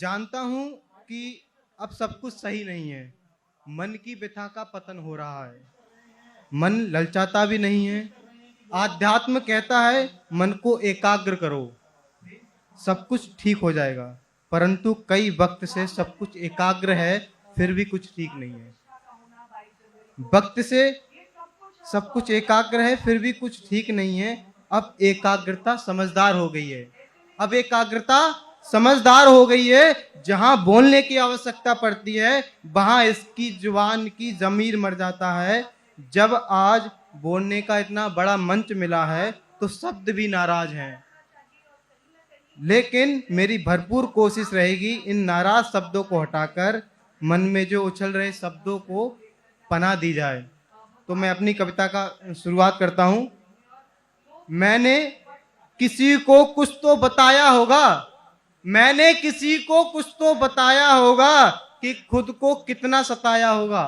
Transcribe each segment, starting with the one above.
जानता हूं कि अब सब कुछ सही नहीं है। मन की व्यथा का पतन हो रहा है। मन ललचाता भी नहीं है। आध्यात्म कहता है मन को एकाग्र करो, सब कुछ ठीक हो जाएगा। परंतु कई वक्त से सब कुछ एकाग्र है, फिर भी कुछ ठीक नहीं है। वक्त से सब कुछ एकाग्र है, फिर भी कुछ ठीक नहीं है। अब एकाग्रता समझदार हो गई है। अब एकाग्रता समझदार हो गई है। जहां बोलने की आवश्यकता पड़ती है वहां इसकी जुबान की जमीर मर जाता है। जब आज बोलने का इतना बड़ा मंच मिला है तो शब्द भी नाराज हैं, लेकिन मेरी भरपूर कोशिश रहेगी इन नाराज शब्दों को हटाकर मन में जो उछल रहे शब्दों को पनाह दी जाए। तो मैं अपनी कविता का शुरुआत करता हूं। मैंने किसी को कुछ तो बताया होगा, मैंने किसी को कुछ तो बताया होगा कि खुद को कितना सताया होगा,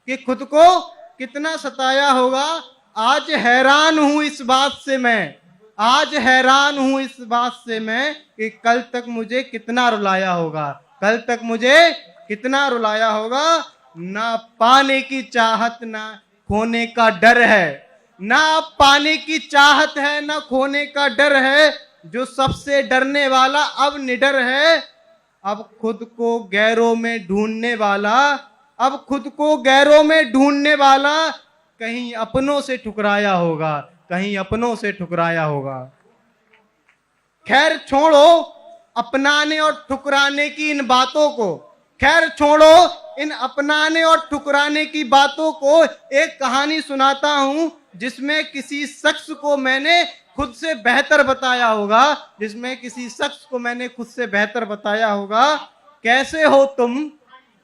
कि खुद को कितना सताया होगा। आज हैरान हूं इस बात से मैं, आज हैरान हूं इस बात से मैं कि कल तक मुझे कितना रुलाया होगा, कल तक मुझे कितना रुलाया होगा। ना पाने की चाहत ना खोने का डर है, ना पाने की चाहत है ना खोने का डर है। जो सबसे डरने वाला अब निडर है। अब खुद को गैरों में ढूंढने वाला, अब खुद को गैरों में ढूंढने वाला कहीं अपनों से ठुकराया होगा, कहीं अपनों से ठुकराया होगा। खैर छोड़ो अपनाने और ठुकराने की इन बातों को, खैर छोड़ो इन अपनाने और ठुकराने की बातों को। एक कहानी सुनाता हूं जिसमें किसी शख्स को मैंने खुद से बेहतर बताया होगा, जिसमें किसी शख्स को मैंने खुद से बेहतर बताया होगा। कैसे हो तुम,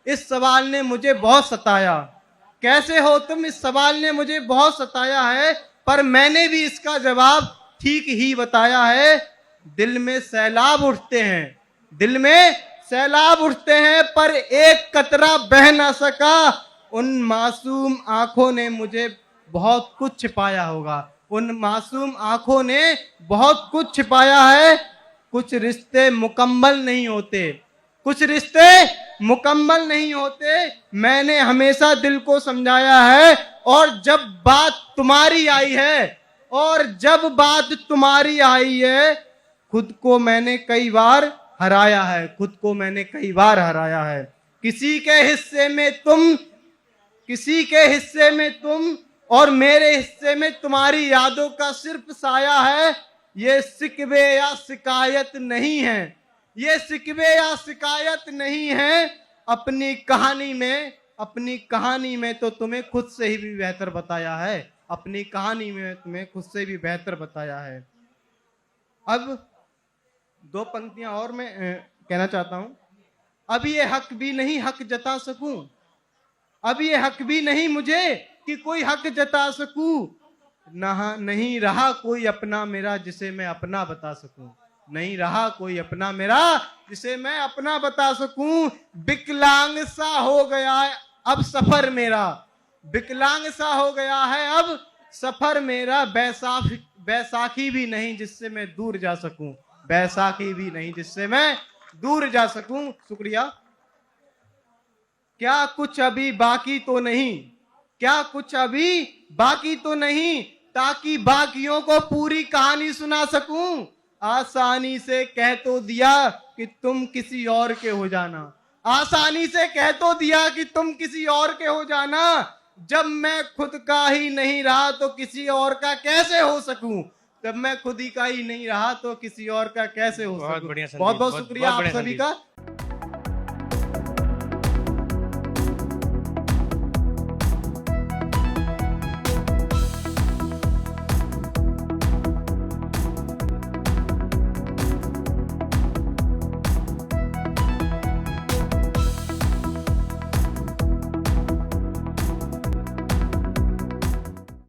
इस सवाल ने मुझे बहुत सताया। कैसे हो तुम, इस सवाल ने मुझे बहुत सताया है, पर मैंने भी इसका जवाब ठीक ही बताया है। दिल में सैलाब उठते हैं, दिल में सैलाब उठते हैं, पर एक कतरा बह ना सका। उन मासूम आंखों ने मुझे बहुत कुछ छिपाया होगा, उन मासूम आंखों ने बहुत कुछ छिपाया है। कुछ रिश्ते मुकम्मल नहीं होते, कुछ रिश्ते मुकम्मल नहीं होते। मैंने हमेशा दिल को समझाया है, और जब बात तुम्हारी आई है, और जब बात तुम्हारी आई है, खुद को मैंने कई बार हराया है, खुद को मैंने कई बार हराया है। किसी के हिस्से में तुम, किसी के हिस्से में तुम और मेरे हिस्से में तुम्हारी यादों का सिर्फ साया है। ये शिकवे या शिकायत नहीं है, ये शिकवे या शिकायत नहीं है। अपनी कहानी में, अपनी कहानी में तो तुम्हें खुद से ही भी बेहतर बताया है, अपनी कहानी में तुम्हें खुद से भी बेहतर बताया है। अब दो पंक्तियां और मैं कहना चाहता हूं। अब ये हक भी नहीं हक जता सकूं, अब ये हक भी नहीं मुझे कि कोई हक जता सकूं। नहीं रहा कोई अपना मेरा जिसे मैं अपना बता सकूं, नहीं रहा कोई अपना मेरा जिसे मैं अपना बता सकूं। विकलांग सा हो गया है अब सफर मेरा, विकलांग सा हो गया है अब सफर मेरा। बैसाखी भी नहीं जिससे मैं दूर जा सकूं, बैसाखी भी नहीं जिससे मैं दूर जा सकूं। शुक्रिया। क्या कुछ अभी बाकी तो नहीं, क्या कुछ अभी बाकी तो नहीं, ताकि बाकियों को पूरी कहानी सुना सकूं। आसानी से कह तो दिया कि तुम किसी और के हो जाना, आसानी से कह तो दिया कि तुम किसी और के हो जाना। जब मैं खुद का ही नहीं रहा तो किसी और का कैसे हो सकूं, जब मैं खुद ही का ही नहीं रहा तो किसी और का कैसे हो सकूं। बहुत बहुत शुक्रिया आप सभी का।